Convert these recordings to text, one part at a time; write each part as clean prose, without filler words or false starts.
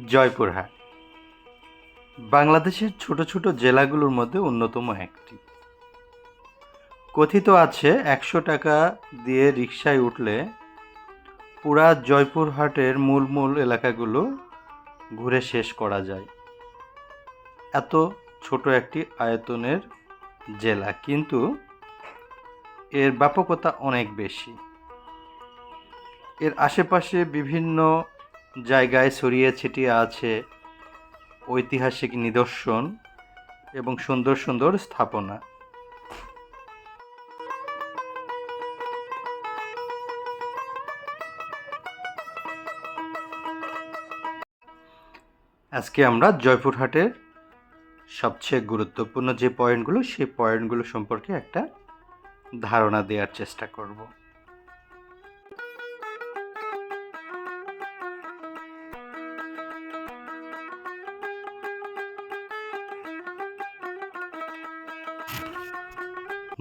জয়পুরহাট বাংলাদেশের ছোট ছোট জেলাগুলোর মধ্যে অন্যতম একটি। কথিত আছে ১০০ টাকা দিয়ে রিকশায় উঠলে পুরা জয়পুরহাটের মূল মূল এলাকাগুলো ঘুরে শেষ করা যায়। এত ছোট একটি আয়তনের জেলা, কিন্তু এর ব্যাপকতা অনেক বেশি। এর আশেপাশে বিভিন্ন জায়গায় ছড়িয়ে ছিটিয়ে আছে ঐতিহাসিক নিদর্শন এবং সুন্দর সুন্দর স্থাপনা। আজকে আমরা জয়পুরহাটের সবচেয়ে গুরুত্বপূর্ণ যে পয়েন্টগুলো, সেই পয়েন্টগুলো সম্পর্কে একটা ধারণা দেওয়ার চেষ্টা করব।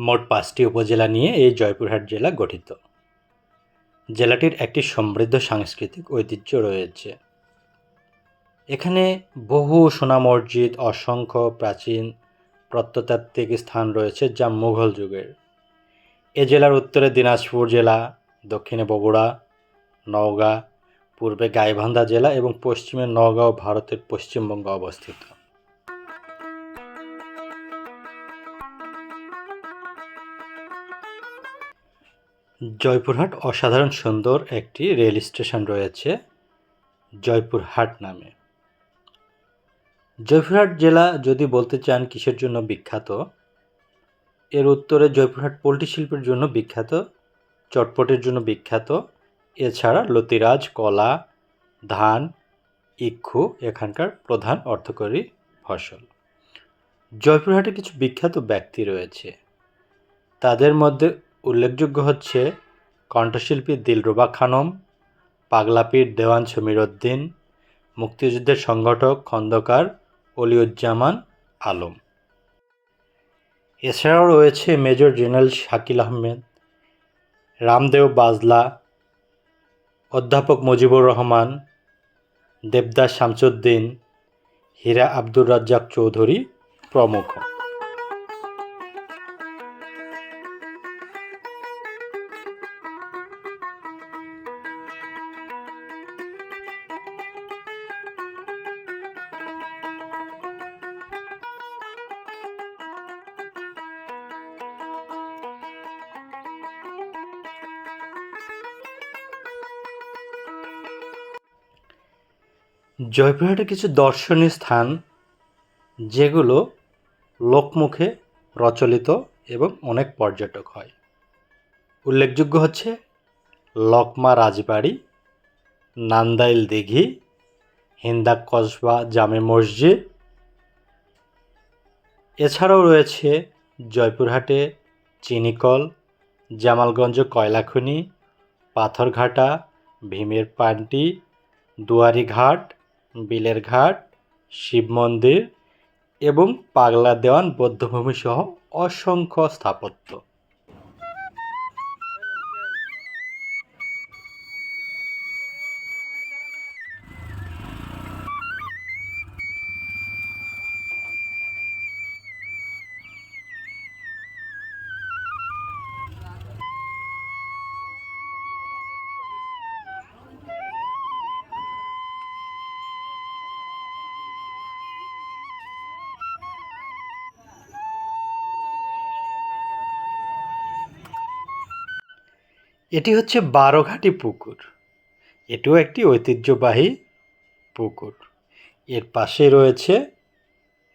মোট 5টি উপজেলা নিয়ে এই জয়পুরহাট জেলা গঠিত। জেলাটির একটি সমৃদ্ধ সাংস্কৃতিক ঐতিহ্য রয়েছে। এখানে বহু সোনা মসজিদ, অসংখ্য প্রাচীন প্রত্নতাত্ত্বিক স্থান রয়েছে যা মুঘল যুগের। এ জেলার উত্তরে দিনাজপুর জেলা, দক্ষিণে বগুড়া, নওগাঁ, পূর্বে গাইবান্ধা জেলা এবং পশ্চিমে নওগাঁ, ভারতের পশ্চিমবঙ্গে অবস্থিত। জয়পুরহাট অসাধারণ সুন্দর একটি রেল স্টেশন রয়েছে জয়পুরহাট নামে। জয়পুরহাট জেলা যদি বলতে চান কিসের জন্য বিখ্যাত, এর উত্তরে জয়পুরহাট পোল্ট্রি শিল্পের জন্য বিখ্যাত, চটপটের জন্য বিখ্যাত। এছাড়া লতিরাজ, কলা, ধান, ইক্ষু এখানকার প্রধান অর্থকরী ফসল। জয়পুরহাটে কিছু বিখ্যাত ব্যক্তি রয়েছে। তাদের মধ্যে উল্লেখযোগ্য হচ্ছে কণ্ঠশিল্পী দিলরুবা খানম, পাগলাপীর দেওয়ান সমীর উদ্দিন, মুক্তিযুদ্ধের সংগঠক খন্দকার অলিউজ্জামান আলম। এছাড়াও রয়েছে মেজর জেনারেল শাকিল আহমেদ, রামদেও বাজলা, অধ্যাপক মুজিবুর রহমান, দেবদাস শামসুদ্দিন, হীরা আব্দুর রাজ্জাক চৌধুরী প্রমুখ। জয়পুরহাটে কিছু দর্শনীয় স্থান যেগুলো লোকমুখে প্রচলিত এবং অনেক পর্যটক হয়। উল্লেখযোগ্য হচ্ছে লকমা রাজবাড়ি, নান্দাইল দিঘি, হিন্দা কসবা জামে মসজিদ। এছাড়াও রয়েছে জয়পুরহাটে চিনিকল, জামালগঞ্জ কয়লাখনি, পাথরঘাটা, ভীমের পান্টি, দুয়ারি ঘাট, বিলের ঘাট, শিব মন্দির এবং পাগলা দেওয়ান বৌদ্ধভূমি সহ অসংখ্য স্থাপত্য। এটি হচ্ছে বারোঘাটি পুকুর। এটিও একটি ঐতিহ্যবাহী পুকুর। এর পাশে রয়েছে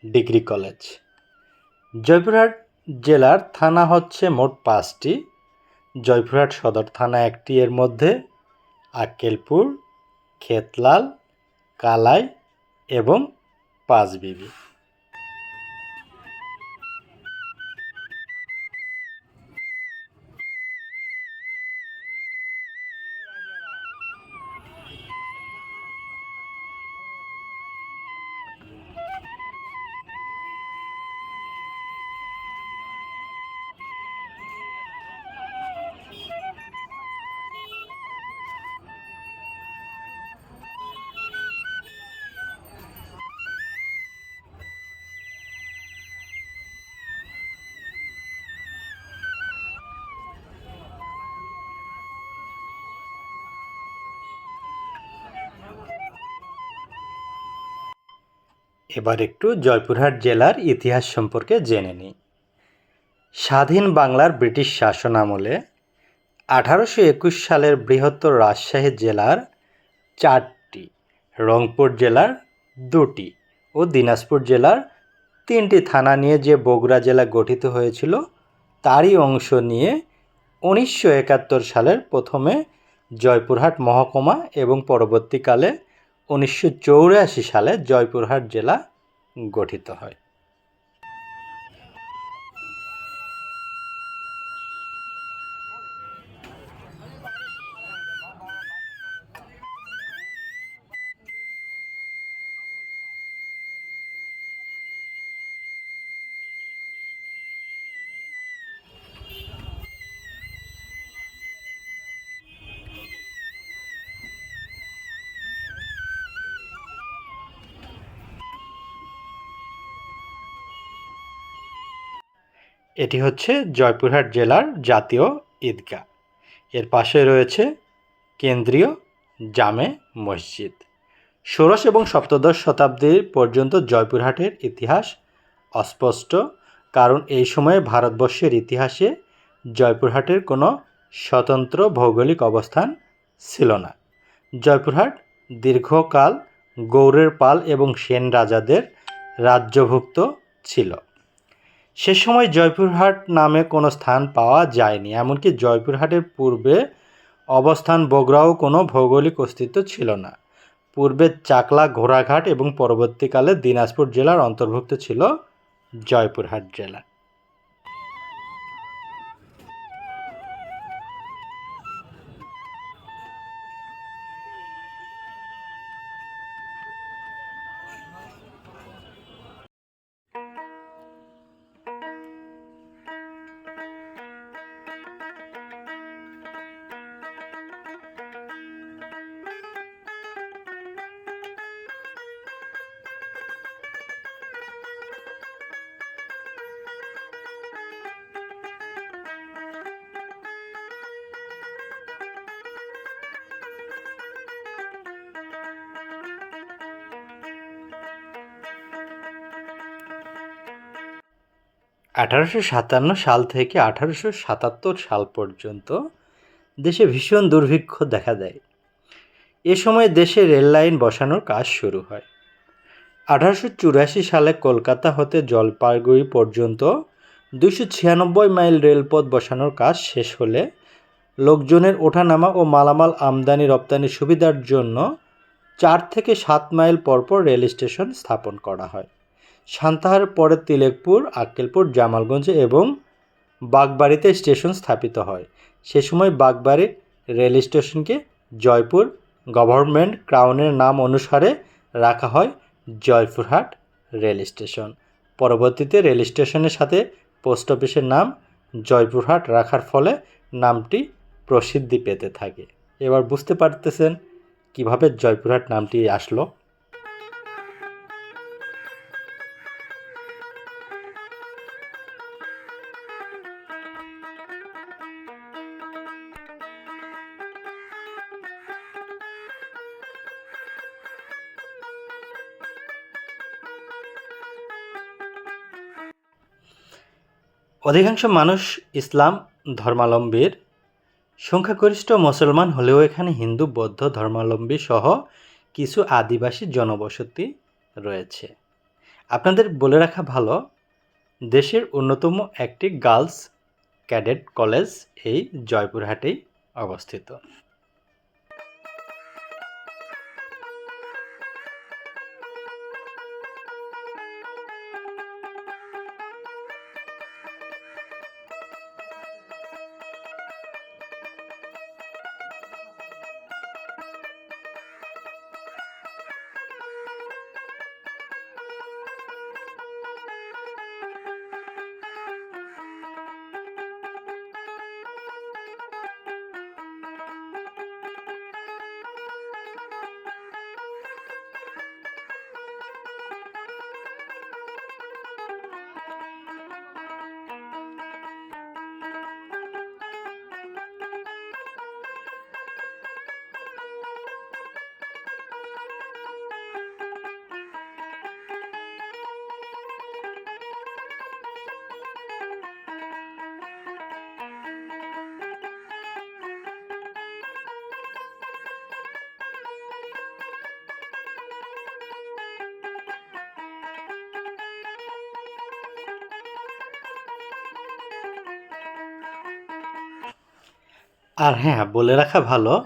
ডিগ্রি কলেজ। জয়পুরহাট জেলার থানা হচ্ছে মোট 5টি। জয়পুরহাট সদর থানা একটি, এর মধ্যে আক্কেলপুর, খেতলাল, কালাই এবং পাঁচবিবি। এবার একটু জয়পুরহাট জেলার ইতিহাস সম্পর্কে জেনে নিই। স্বাধীন বাংলার ব্রিটিশ শাসন আমলে 1821 সালের বৃহত্তর রাজশাহী জেলার 4টি, রংপুর জেলার 2টি ও দিনাজপুর জেলার 3টি থানা নিয়ে যে বগুড়া জেলা গঠিত হয়েছিল তারই অংশ নিয়ে 1971 সালের প্রথমে জয়পুরহাট মহকুমা এবং পরবর্তীকালে 1984 সালে জয়পুরহাট জেলা গঠিত হয়। এটি হচ্ছে জয়পুরহাট জেলার জাতীয় ঈদগাহ। এর পাশে রয়েছে কেন্দ্রীয় জামে মসজিদ। ষোড়শ এবং সপ্তদশ শতাব্দী পর্যন্ত জয়পুরহাটের ইতিহাস অস্পষ্ট, কারণ এই সময়ে ভারতবর্ষের ইতিহাসে জয়পুরহাটের কোনো স্বতন্ত্র ভৌগোলিক অবস্থান ছিল না। জয়পুরহাট দীর্ঘকাল গৌড়ের পাল এবং সেন রাজাদের রাজ্যভুক্ত ছিল। সে সময় জয়পুরহাট নামে কোনো স্থান পাওয়া যায়নি, এমনকি জয়পুরহাটের পূর্বে অবস্থান বগুড়াও কোনো ভৌগোলিক অস্তিত্ব ছিল না। পূর্বে চাকলা, ঘোড়াঘাট এবং পরবর্তীকালে দিনাজপুর জেলার অন্তর্ভুক্ত ছিল জয়পুরহাট জেলা। আঠারোশো সাতান্ন সাল থেকে 1877 সাল পর্যন্ত দেশে ভীষণ দুর্ভিক্ষ দেখা দেয়। এ সময় দেশে রেল লাইন বসানোর কাজ শুরু হয়। 1884 সালে কলকাতা হতে জলপাইগুড়ি পর্যন্ত 296 মাইল রেলপথ বসানোর কাজ শেষ হলে লোকজনের ওঠানামা ও মালামাল আমদানি রপ্তানির সুবিধার জন্য 4 থেকে 7 মাইল পরপর রেল স্টেশন স্থাপন করা হয়। সান্তাহার পরে তিলেকপুর, আক্কেলপুর, জামালগঞ্জ এবং বাগবাড়িতে স্টেশন স্থাপিত হয়। সে সময় বাগবাড়ি রেল স্টেশনকে জয়পুর গভর্নমেন্ট ক্রাউনের নাম অনুসারে রাখা হয় জয়পুরহাট রেল স্টেশন। পরবর্তীতে রেল স্টেশনের সাথে পোস্ট অফিসের নাম জয়পুরহাট রাখার ফলে নামটি প্রসিদ্ধি পেতে থাকে। এবার বুঝতে পারতেছেন কিভাবে জয়পুরহাট নামটি আসলো। অধিকাংশ মানুষ ইসলাম ধর্মাবলম্বীর, সংখ্যাগরিষ্ঠ মুসলমান হলেও এখানে হিন্দু, বৌদ্ধ ধর্মাবলম্বী সহ কিছু আদিবাসী জনবসতি রয়েছে। আপনাদের বলে রাখা ভালো, দেশের অন্যতম একটি গার্লস ক্যাডেট কলেজ এই জয়পুরহাটেই অবস্থিত। আর হ্যাঁ, বলে রাখা ভালো,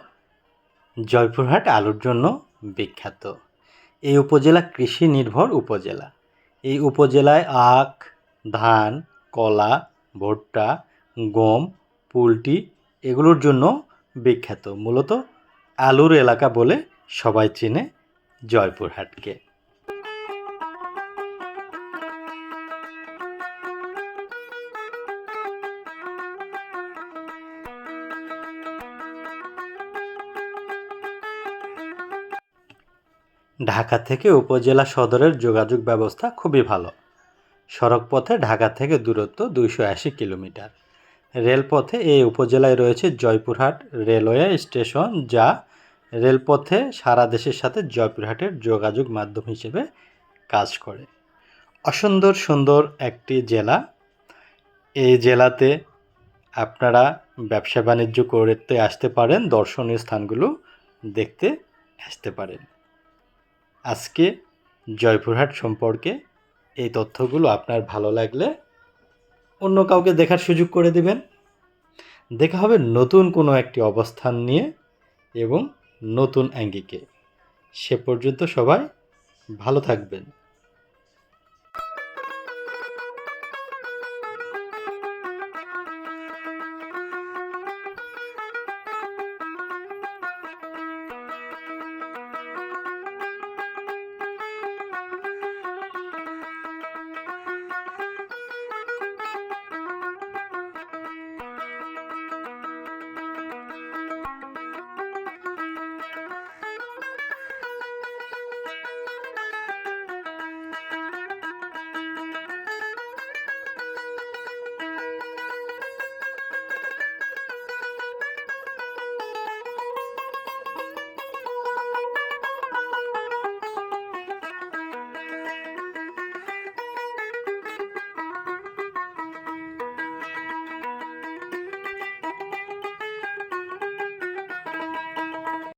জয়পুরহাট আলুর জন্য বিখ্যাত। এই উপজেলা কৃষি নির্ভর উপজেলা। এই উপজেলায় আখ, ধান, কলা, ভুট্টা, গম, পোলট্রি এগুলোর জন্য বিখ্যাত। মূলত আলুর এলাকা বলে সবাই চেনে জয়পুরহাটকে। ঢাকা থেকে উপজেলা সদরের যোগাযোগ ব্যবস্থা খুবই ভালো। সড়কপথে ঢাকা থেকে দূরত্ব 280 কিলোমিটার। রেলপথে এই উপজেলায় রয়েছে জয়পুরহাট রেলওয়ে স্টেশন, যা রেলপথে সারা দেশের সাথে জয়পুরহাটের যোগাযোগ মাধ্যম হিসেবে কাজ করে। অসুন্দর সুন্দর একটি জেলা। এই জেলাতে আপনারা ব্যবসা বাণিজ্য করতে আসতে পারেন, দর্শনীয় স্থানগুলো দেখতে আসতে পারেন। আজকে জয়পুরহাট সম্পর্কে এই তথ্যগুলো আপনার ভালো লাগলে অন্য কাউকে দেখার সুযোগ করে দিবেন। দেখা হবে নতুন কোনো একটি অবস্থান নিয়ে এবং নতুন আঙ্গিকে। সে পর্যন্ত সবাই ভালো থাকবেন।